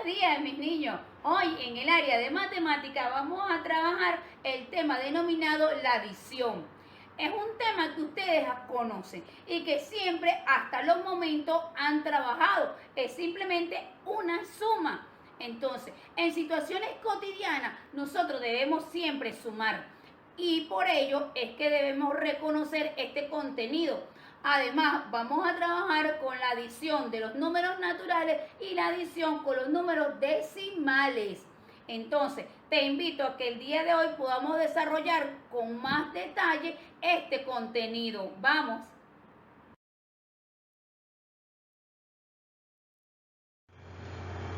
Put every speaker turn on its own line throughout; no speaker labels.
Buenos días, mis niños. Hoy en el área de matemática vamos a trabajar el tema denominado la adición. Es un tema que ustedes conocen y que siempre hasta los momentos han trabajado. Es simplemente una suma. Entonces, en situaciones cotidianas nosotros debemos siempre sumar y por ello es que debemos reconocer este contenido. Además, vamos a trabajar con la adición de los números naturales y la adición con los números decimales. Entonces, te invito a que el día de hoy podamos desarrollar con más detalle este contenido. Vamos.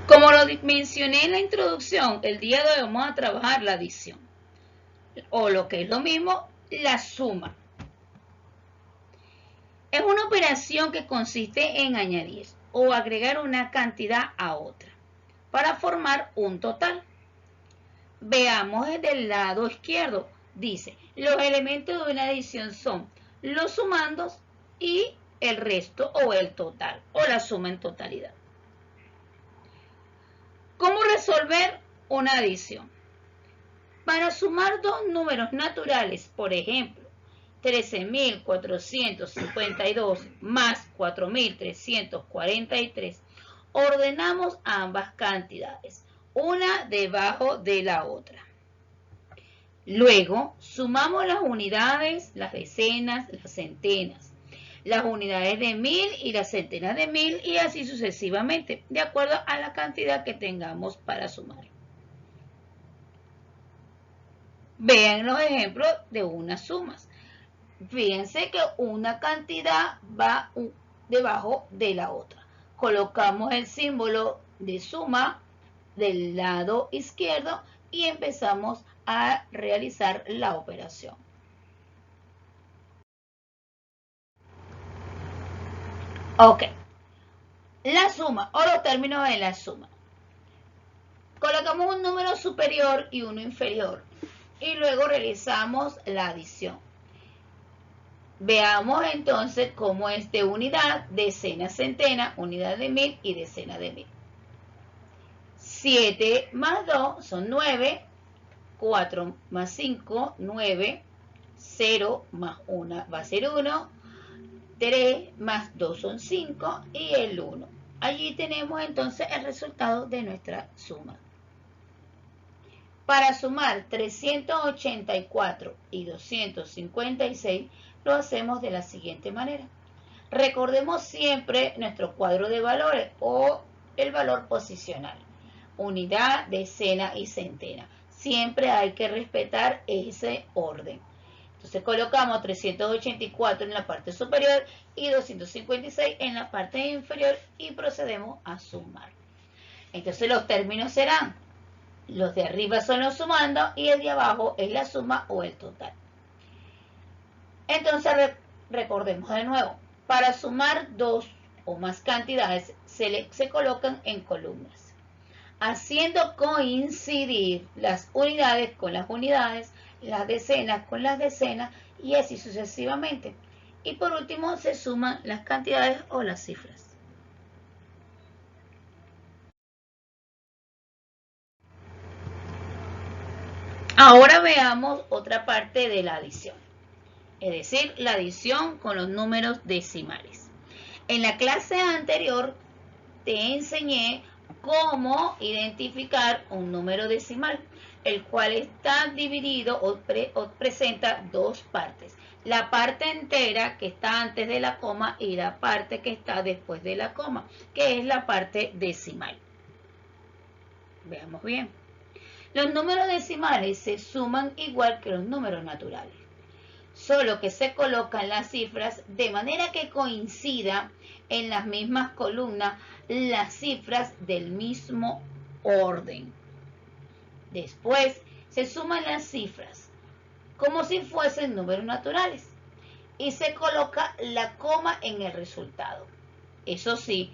Como lo mencioné en la introducción, el día de hoy vamos a trabajar la adición, o lo que es lo mismo, la suma. Es una operación que consiste en añadir o agregar una cantidad a otra para formar un total. Veamos desde el lado izquierdo. Dice, los elementos de una adición son los sumandos y el resto o el total o la suma en totalidad. ¿Cómo resolver una adición? Para sumar dos números naturales, por ejemplo, 13.452 más 4.343, ordenamos ambas cantidades, una debajo de la otra. Luego, sumamos las unidades, las decenas, las centenas, las unidades de 1000 y las centenas de 1000 y así sucesivamente, de acuerdo a la cantidad que tengamos para sumar. Vean los ejemplos de unas sumas. Fíjense que una cantidad va debajo de la otra. Colocamos el símbolo de suma del lado izquierdo y empezamos a realizar la operación. Ok. La suma o los términos de la suma. Colocamos un número superior y uno inferior y luego realizamos la adición. Veamos entonces cómo es de unidad, decena, centena, unidad de 1000 y decena de 1000. 7 más 2 son 9, 4 más 5, 9, 0 más 1 va a ser 1, 3 más 2 son 5 y el 1. Allí tenemos entonces el resultado de nuestra suma. Para sumar 384 y 256 lo hacemos de la siguiente manera. Recordemos siempre nuestro cuadro de valores o el valor posicional. Unidad, decena y centena. Siempre hay que respetar ese orden. Entonces colocamos 384 en la parte superior y 256 en la parte inferior y procedemos a sumar. Entonces los términos serán, los de arriba son los sumandos y el de abajo es la suma o el total. Entonces recordemos de nuevo, para sumar dos o más cantidades se colocan en columnas, haciendo coincidir las unidades con las unidades, las decenas con las decenas y así sucesivamente. Y por último se suman las cantidades o las cifras. Ahora veamos otra parte de la adición, es decir, la adición con los números decimales. En la clase anterior te enseñé cómo identificar un número decimal, el cual está dividido o presenta dos partes. La parte entera que está antes de la coma y la parte que está después de la coma, que es la parte decimal. Veamos bien. Los números decimales se suman igual que los números naturales, solo que se colocan las cifras de manera que coincida en las mismas columnas las cifras del mismo orden. Después se suman las cifras como si fuesen números naturales y se coloca la coma en el resultado. Eso sí,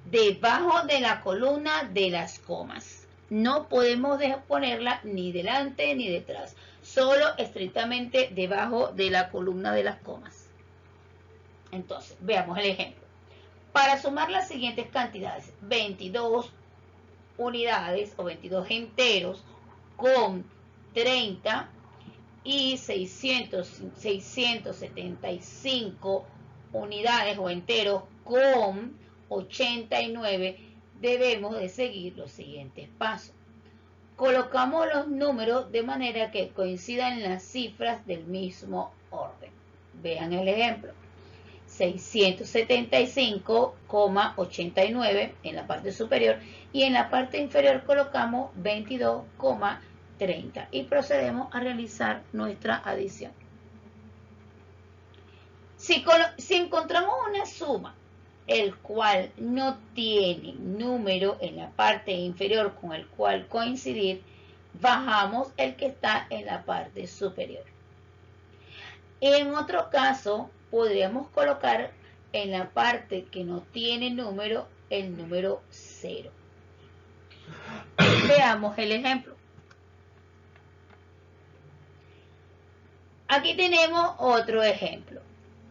debajo de la columna de las comas. No podemos ponerla ni delante ni detrás, solo estrictamente debajo de la columna de las comas. Entonces, veamos el ejemplo. Para sumar las siguientes cantidades, 22, unidades o 22 enteros con 30 y 675 unidades o enteros con 89, debemos de seguir los siguientes pasos. Colocamos los números de manera que coincidan las cifras del mismo orden. Vean el ejemplo. 675,89 en la parte superior y en la parte inferior colocamos 22,30 y procedemos a realizar nuestra adición. Si encontramos una suma el cual no tiene número en la parte inferior con el cual coincidir, bajamos el que está en la parte superior. En otro caso, podríamos colocar en la parte que no tiene número, el número 0. Veamos el ejemplo. Aquí tenemos otro ejemplo.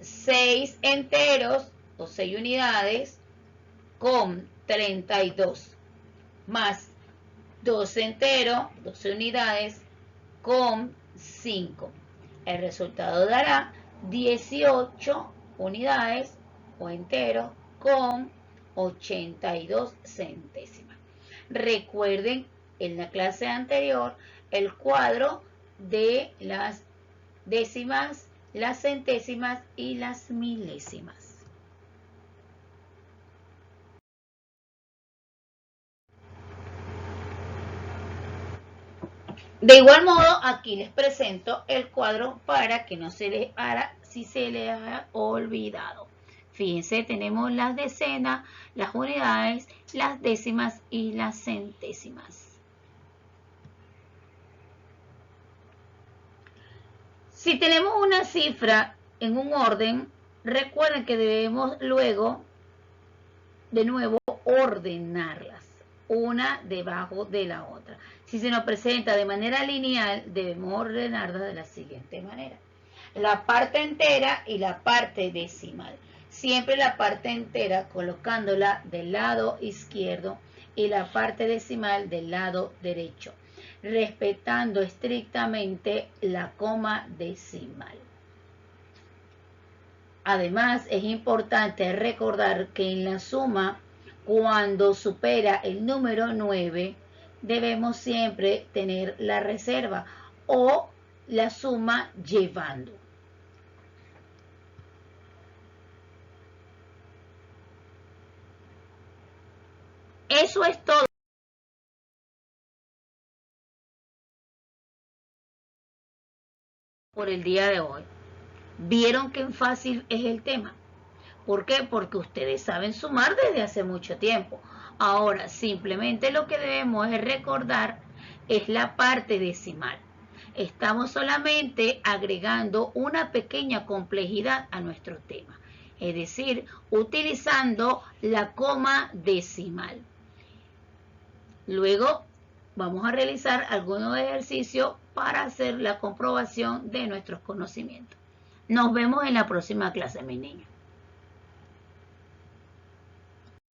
6 enteros o 6 unidades con 32 más 12 enteros, 12 unidades con 5. El resultado dará 18 unidades o enteros con 82 centésimas. Recuerden en la clase anterior el cuadro de las décimas, las centésimas y las milésimas. De igual modo, aquí les presento el cuadro para que no se les haga, si se les ha olvidado. Fíjense, tenemos las decenas, las unidades, las décimas y las centésimas. Si tenemos una cifra en un orden, recuerden que debemos luego, de nuevo, ordenarlas, una debajo de la otra. Si se nos presenta de manera lineal, debemos ordenarlas de la siguiente manera. La parte entera y la parte decimal. Siempre la parte entera colocándola del lado izquierdo y la parte decimal del lado derecho, respetando estrictamente la coma decimal. Además, es importante recordar que en la suma, cuando supera el número 9, debemos siempre tener la reserva o la suma llevando. Eso es todo por el día de hoy. ¿Vieron qué fácil es el tema? ¿Por qué? Porque ustedes saben sumar desde hace mucho tiempo. Ahora, simplemente lo que debemos es recordar es la parte decimal. Estamos solamente agregando una pequeña complejidad a nuestro tema. Es decir, utilizando la coma decimal. Luego vamos a realizar algunos ejercicios para hacer la comprobación de nuestros conocimientos. Nos vemos en la próxima clase, mis niños.